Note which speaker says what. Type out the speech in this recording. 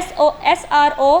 Speaker 1: SRO